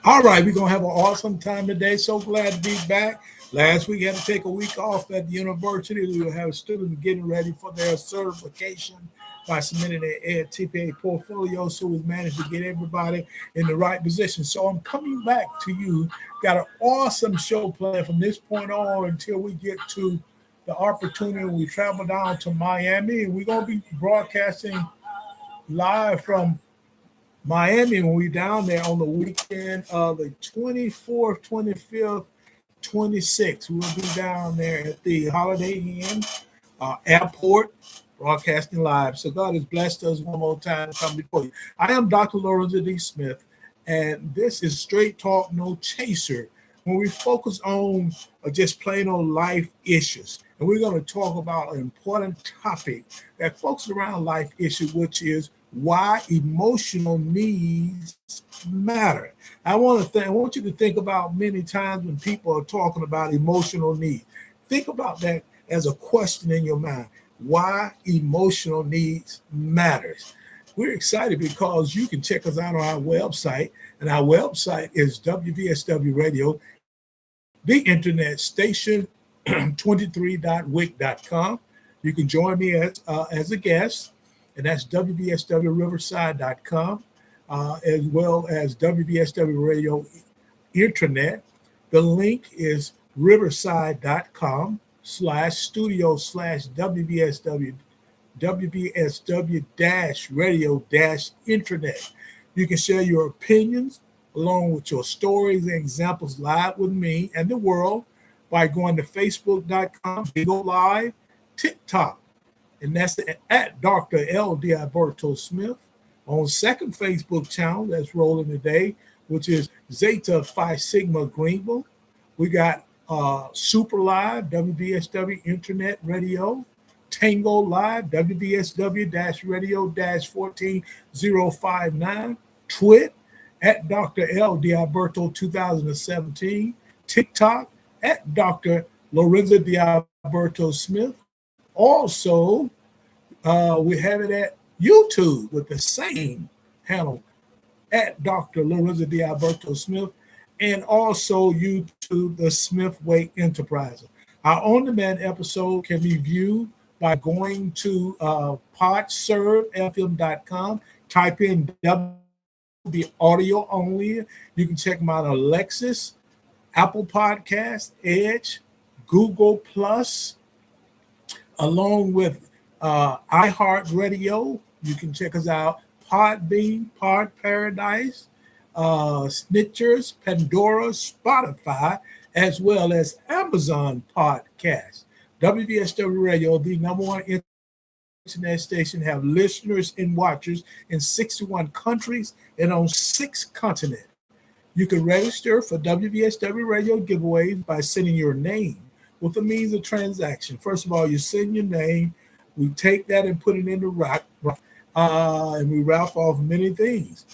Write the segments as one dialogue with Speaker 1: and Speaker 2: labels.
Speaker 1: All right, we're gonna have an awesome time today. So glad to be back. Last week had to take a week off at the university. We will have students getting ready for their certification by submitting their TPA portfolio. So we managed to get everybody in the right position. So I'm coming back to you. Got an awesome show planned from this point on until we get to the opportunity. We travel down to Miami, and we're gonna be broadcasting live from Miami when we down there on the weekend of the 24th, 25th, 26th. We'll be down there at the Holiday Inn Airport broadcasting live. So God has blessed us one more time to come before you. I am Dr. Lorenzo D. Smith, and this is Straight Talk, No Chaser, when we focus on just plain old life issues. And we're going to talk about an important topic that focuses around life issues, which is why emotional needs matter. I want you to think about many times when people are talking about emotional needs. Think about that as a question in your mind. Why emotional needs matters. We're excited because you can check us out on our website, and our website is WVSW Radio, the internet station, 23.wic.com. You can join me as a guest, and that's WVSWRiverside.com, as well as WVSW Radio Internet. The link is riverside.com/studio/WVSW-radio-internet. You can share your opinions along with your stories and examples live with me and the world by going to Facebook.com, Bigo Live, TikTok, and that's at Dr. L.D. Alberto Smith. On second Facebook channel that's rolling today, which is Zeta Phi Sigma Greenville. We got Super Live, WVSW Internet Radio, Tango Live, WVSW-radio-14059, Twit at Dr. L.D. Alberto 2017, TikTok at Dr. Lorenzo D. Alberto Smith. Also, we have it at YouTube with the same handle at Dr. Lorenzo D. Alberto Smith, and also YouTube, the Smith Way Enterprises. Our on-demand episode can be viewed by going to podservefm.com, type in the audio only. You can check them out on Alexis, Apple Podcasts, Edge, Google Plus, along with iHeartRadio. You can check us out, Podbean, Pod Paradise, Snitchers, Pandora, Spotify, as well as Amazon Podcasts. WVSW Radio, the number one internet station, have listeners and watchers in 61 countries and on 6 continents. You can register for WVSW Radio giveaways by sending your name with a means of transaction. First of all, you send your name. We take that and put it in the rack, and we raffle off many things.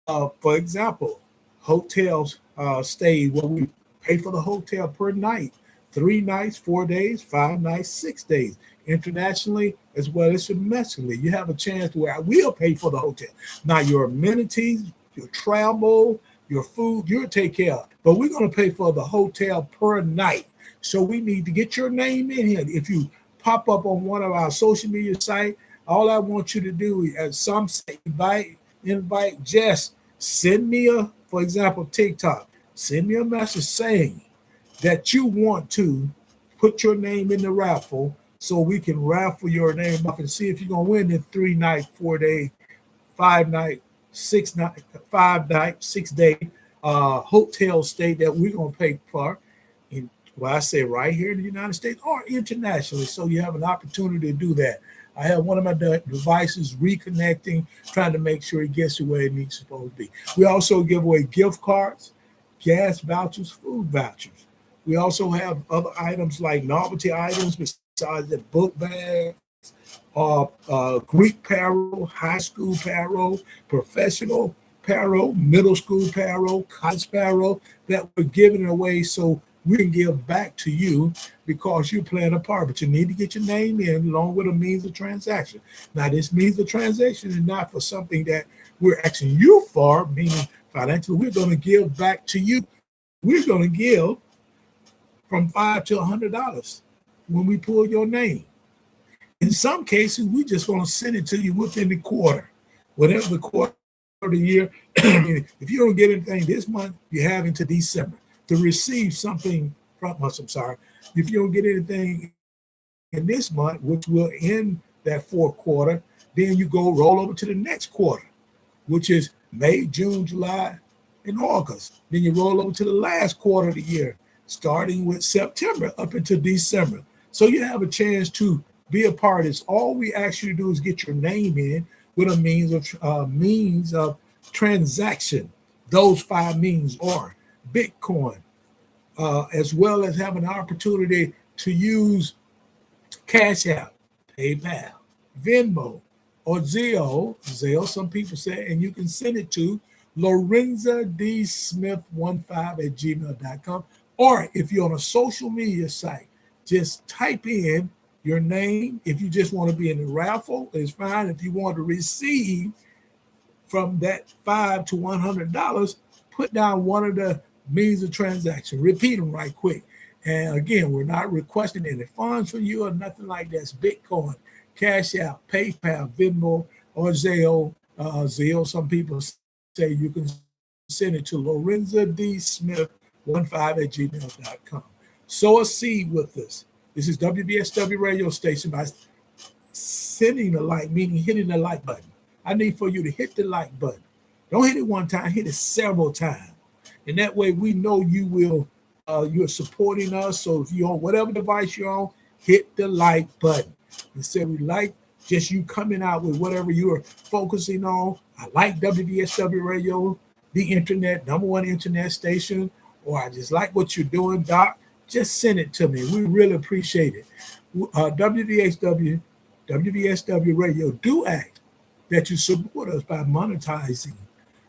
Speaker 1: For example, hotels stay where we pay for the hotel per night, 3 nights, 4 days, 5 nights, 6 days. Internationally as well as domestically, you have a chance where we'll pay for the hotel. Now, your amenities, your travel, your food, you'll take care of. But we're going to pay for the hotel per night. So we need to get your name in here. If you pop up on one of our social media sites, all I want you to do is, as some say, invite Jess, send me for example, TikTok, send me a message saying that you want to put your name in the raffle so we can raffle your name up and see if you're going to win the 3 night, 4 day, 5 night, 6 night, 5 night, 6 day hotel stay that we're going to pay for. Well, I say right here in the United States or internationally, so you have an opportunity to do that. I have one of my devices reconnecting, trying to make sure it gets to where it needs supposed to be. We also give away gift cards, gas vouchers, food vouchers. We also have other items like novelty items besides the book bags, Greek apparel, high school apparel, professional apparel, middle school apparel, college apparel that we're giving away so we can give back to you because you're playing a part. But you need to get your name in along with a means of transaction. Now, this means of transaction is not for something that we're asking you for, meaning financially. We're going to give back to you. We're going to give from $5 to $100 when we pull your name. In some cases, we just want to send it to you within the quarter, whatever the quarter of the year. If you don't get anything this month, you have into December to receive something from us. I'm sorry. If you don't get anything in this month, which will end that fourth quarter, then you go roll over to the next quarter, which is May, June, July, and August. Then you roll over to the last quarter of the year, starting with September up into December. So you have a chance to be a part of this. All we ask you to do is get your name in with a means of transaction. Those 5 means are Bitcoin, as well as having an opportunity to use Cash App, PayPal, Venmo, or Zelle, some people say, and you can send it to LorenzaDSmith15@gmail.com. Or if you're on a social media site, just type in your name. If you just want to be in the raffle, it's fine. If you want to receive from that $5 to $100, put down one of the means of transaction. Repeat them right quick. And again, we're not requesting any funds from you or nothing like that. It's Bitcoin, Cash App, PayPal, Venmo, or Zelle. Zelle, some people say you can send it to LorenzaDSmith15@gmail.com. Sow a seed with us. This is WBSW radio station by sending the like, meaning hitting the like button. I need for you to hit the like button. Don't hit it one time, hit it several times. And that way we know you're supporting us. So if you're on whatever device you're on, hit the like button. Instead we like just you coming out with whatever you're focusing on. I like WBSW radio, the internet, #1 internet station, or I just like what you're doing, Doc. Just send it to me. We really appreciate it. WBSW radio do ask that you support us by monetizing.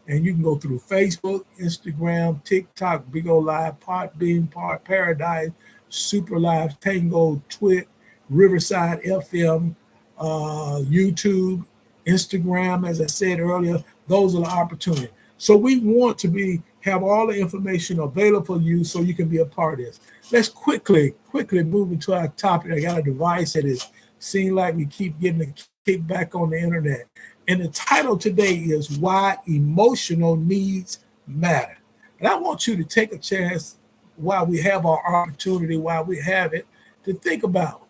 Speaker 1: And you can go through Facebook, Instagram, TikTok, Big O Live, Podbean, Pod Paradise, Super Live, Tango, Twit, Riverside FM, YouTube, Instagram. As I said earlier, those are the opportunities. So we want to have all the information available for you so you can be a part of this. Let's quickly move into our topic. I got a device that is seems like we keep getting a kickback on the internet. And the title today is Why Emotional Needs Matter. And I want you to take a chance while we have our opportunity, while we have it, to think about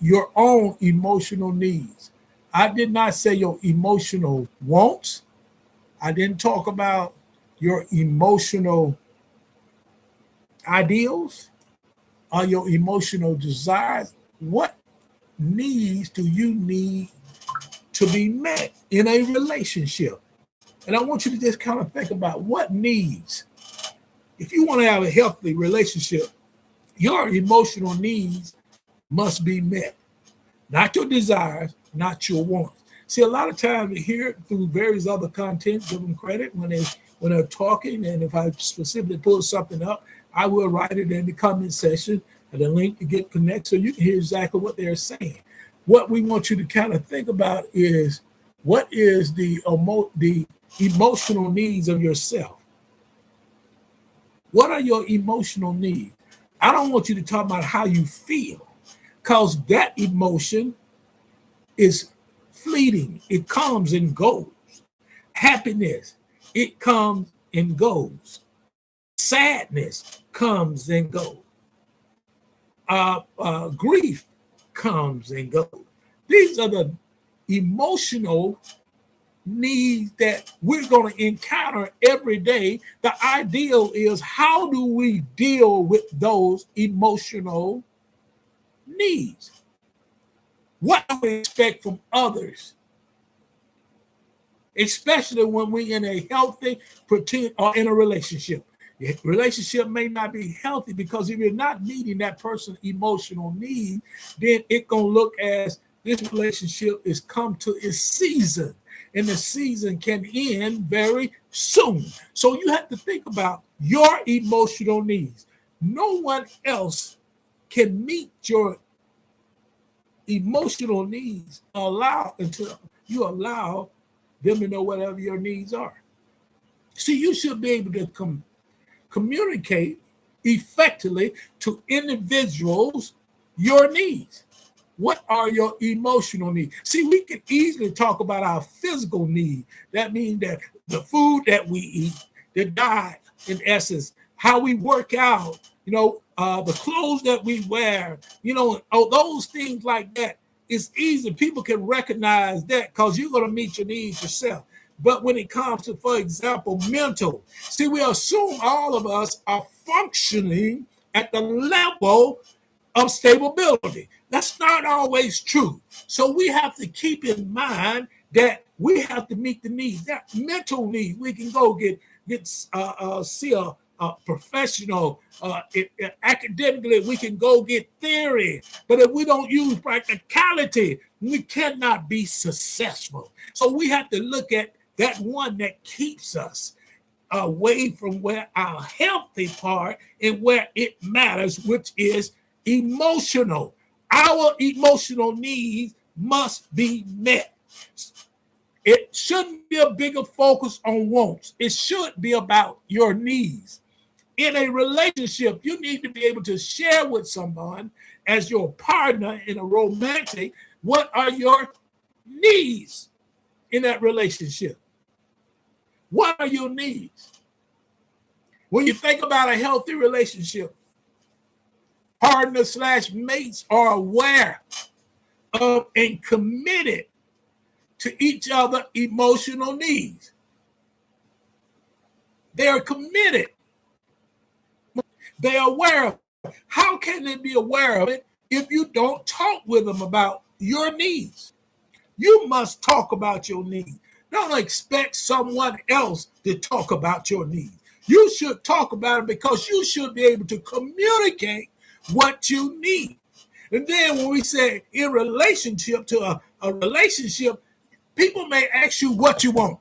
Speaker 1: your own emotional needs. I did not say your emotional wants. I didn't talk about your emotional ideals or your emotional desires. What needs do you need to be met in a relationship? And I want you to just kind of think about what needs. If you want to have a healthy relationship, your emotional needs must be met. Not your desires, not your wants. See, a lot of times we hear it through various other content, give them credit when they're talking, and if I specifically pull something up, I will write it in the comment section and the link to get connected so you can hear exactly what they're saying. What we want you to kind of think about is what is the emotional needs of yourself? What are your emotional needs? I don't want you to talk about how you feel, because that emotion is fleeting. It comes and goes. Happiness, it comes and goes. Sadness comes and goes. Grief comes and goes. These are the emotional needs that we're going to encounter every day. The ideal is, how do we deal with those emotional needs? What do we expect from others? Especially when we're in a healthy or in a relationship. The relationship may not be healthy, because if you're not meeting that person's emotional need, then it's going to look as this relationship is come to its season, and the season can end very soon. So you have to think about your emotional needs. No one else can meet your emotional needs until you allow them to know whatever your needs are. See, you should be able to communicate effectively to individuals your needs. What are your emotional needs? See, we can easily talk about our physical need. That means that the food that we eat, the diet, in essence, how we work out, the clothes that we wear, those things like that. It's easy. People can recognize that because you're going to meet your needs yourself. But when it comes to, for example, mental, see, we assume all of us are functioning at the level of stability. That's not always true. So we have to keep in mind that we have to meet the needs. That mental needs, we can go see a professional. Academically, we can go get theory. But if we don't use practicality, we cannot be successful. So we have to look at that one that keeps us away from where our healthy part and where it matters, which is emotional. Our emotional needs must be met. It shouldn't be a bigger focus on wants. It should be about your needs. In a relationship, you need to be able to share with someone as your partner in a romantic, what are your needs in that relationship? What are your needs? When you think about a healthy relationship, partner/mates are aware of and committed to each other's emotional needs. They are committed. They are aware of it. How can they be aware of it if you don't talk with them about your needs? You must talk about your needs. Don't expect someone else to talk about your needs. You should talk about it because you should be able to communicate what you need. And then when we say in relationship to a relationship, people may ask you what you want.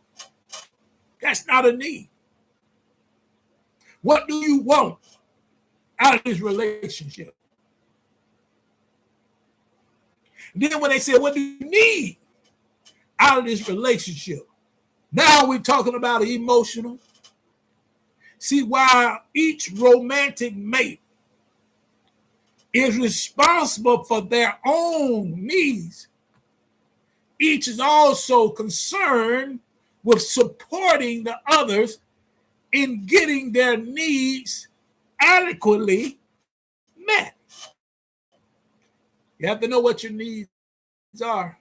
Speaker 1: That's not a need. What do you want out of this relationship? And then when they say, what do you need out of this relationship? Now we're talking about emotional. See, while each romantic mate is responsible for their own needs, each is also concerned with supporting the others in getting their needs adequately met. You have to know what your needs are.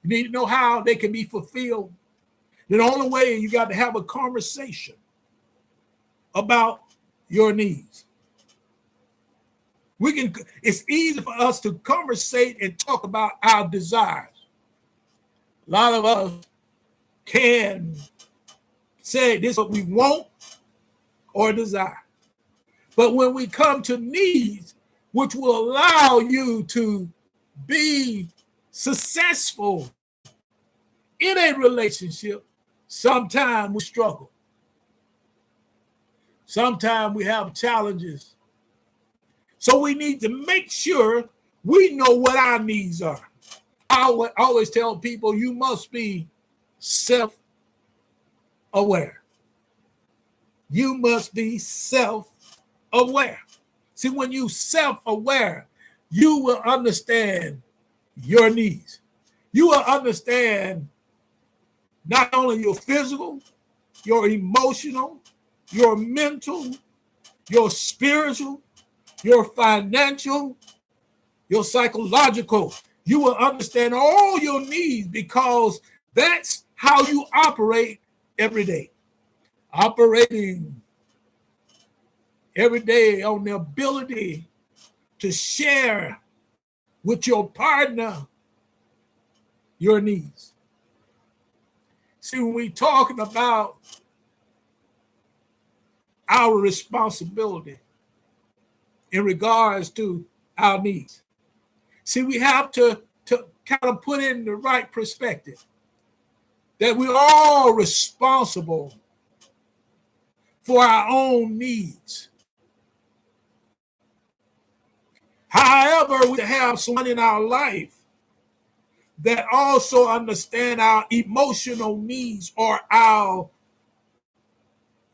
Speaker 1: You need to know how they can be fulfilled. The only way, you got to have a conversation about your needs. It's easy for us to conversate and talk about our desires. A lot of us can say this is what we want or desire. But when we come to needs, which will allow you to be successful in a relationship, sometimes we struggle. Sometimes we have challenges. So we need to make sure we know what our needs are. I always tell people you must be self-aware. You must be self-aware. See, when you self-aware, you will understand your needs. You will understand not only your physical, your emotional, your mental, your spiritual, your financial, your psychological. You will understand all your needs because that's how you operate every day. Operating every day on the ability to share with your partner your needs. See, when we're talking about our responsibility in regards to our needs, see, we have to kind of put in the right perspective that we're all responsible for our own needs. However, we have someone in our life that also understand our emotional needs or our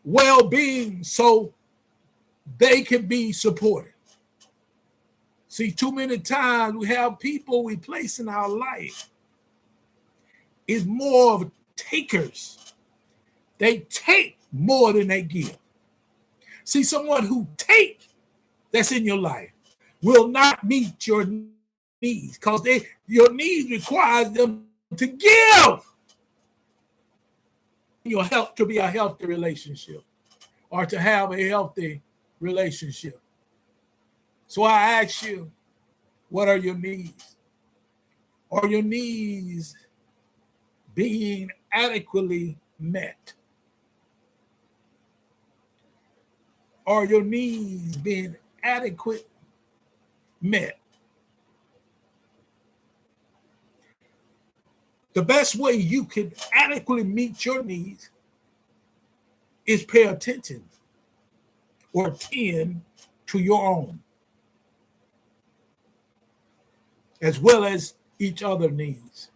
Speaker 1: well-being so they can be supported. See, too many times we have people we place in our life is more of takers. They take more than they give. See, someone who take that's in your life will not meet your needs because your needs requires them to give your health to be a healthy relationship or to have a healthy relationship. So I ask you, what are your needs? Are your needs being adequately met? Are your needs being adequate met? The best way you can adequately meet your needs is pay attention or tend to your own, as well as each other's needs.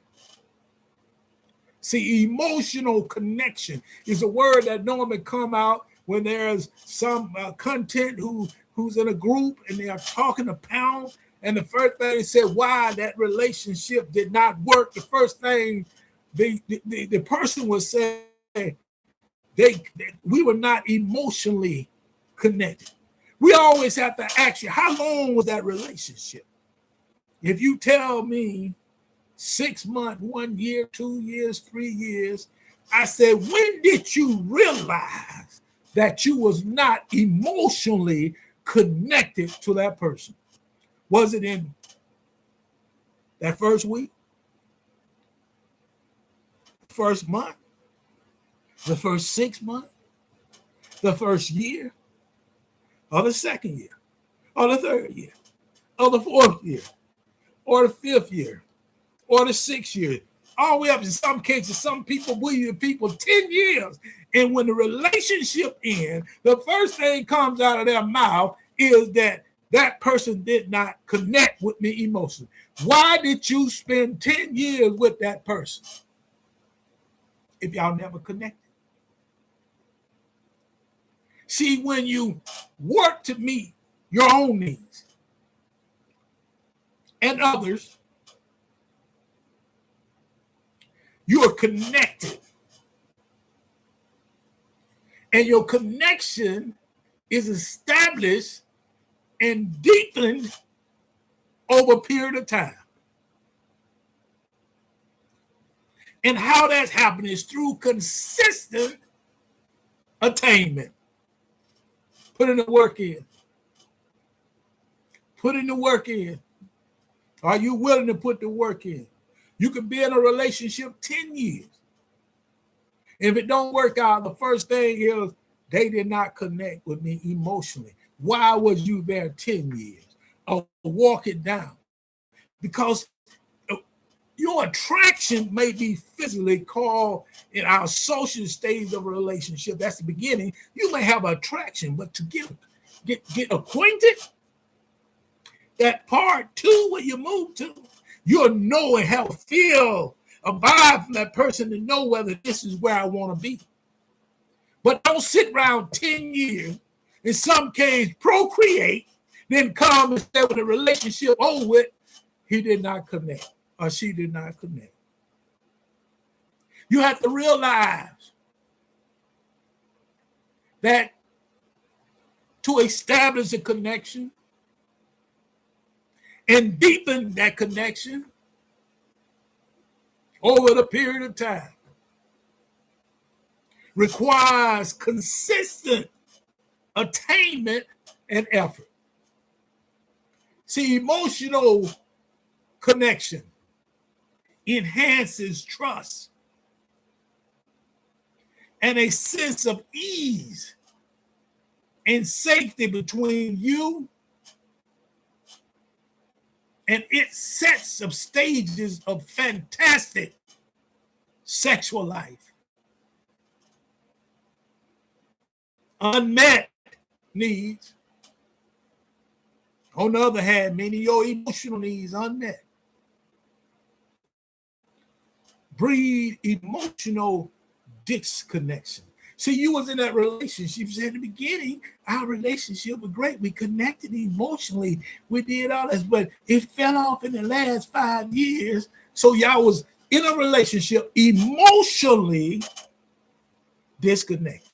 Speaker 1: See, emotional connection is a word that normally come out when there's some content who's in a group and they are talking a pound. And the first thing they said why that relationship did not work, the first thing the person would say, we were not emotionally connected. We always have to ask you, how long was that relationship? If you tell me 6 months, 1 year, 2 years, 3 years, I said, when did you realize that you was not emotionally connected to that person? Was it in that first week, first month, the first 6 months, the first year, or the second year, or the third year, or the fourth year, or the fifth year, or the 6 years? All the way up in some cases, some people believe people 10 years. And when the relationship ends, the first thing comes out of their mouth is that that person did not connect with me emotionally. Why did you spend 10 years with that person if y'all never connected? See, when you work to meet your own needs and others, you are connected. And your connection is established and deepened over a period of time. And how that's happening is through consistent attainment. Putting the work in. Putting the work in. Are you willing to put the work in? You can be in a relationship 10 years. If it don't work out, the first thing is they did not connect with me emotionally. Why was you there 10 years? Or walk it down. Because your attraction may be physically called in our social stage of a relationship. That's the beginning. You may have attraction, but to get acquainted, that part two, where you move to, you'll know and have a feel, a vibe from that person to know whether this is where I want to be. But don't sit around 10 years, in some case, procreate, then come and say with a relationship over with, he did not connect or she did not connect. You have to realize that to establish a connection and deepen that connection over the period of time requires consistent attainment and effort. See, emotional connection enhances trust and a sense of ease and safety between you, and it sets up stages of fantastic sexual life. Unmet needs, on the other hand, meaning your emotional needs unmet, breed emotional disconnection. See, you was in that relationship. You said in the beginning, our relationship was great. We connected emotionally. We did all this, but it fell off in the last 5 years. So y'all was in a relationship emotionally disconnected.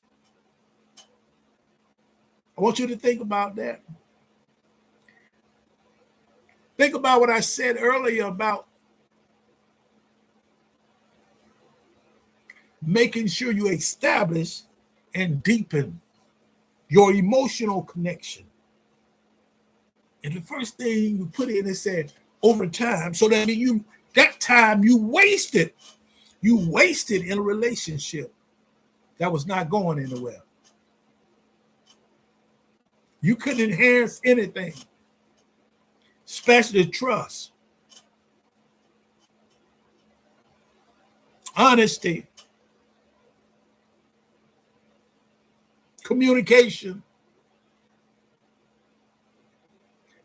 Speaker 1: I want you to think about that. Think about what I said earlier about making sure you establish and deepen your emotional connection. And the first thing you put in, it said over time. So that means that time you wasted in a relationship that was not going anywhere. You couldn't enhance anything, especially trust, honesty, communication.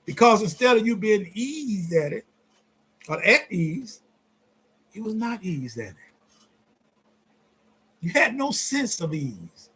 Speaker 1: Because instead of you being eased at it, or at ease, it was not eased at it. You had no sense of ease.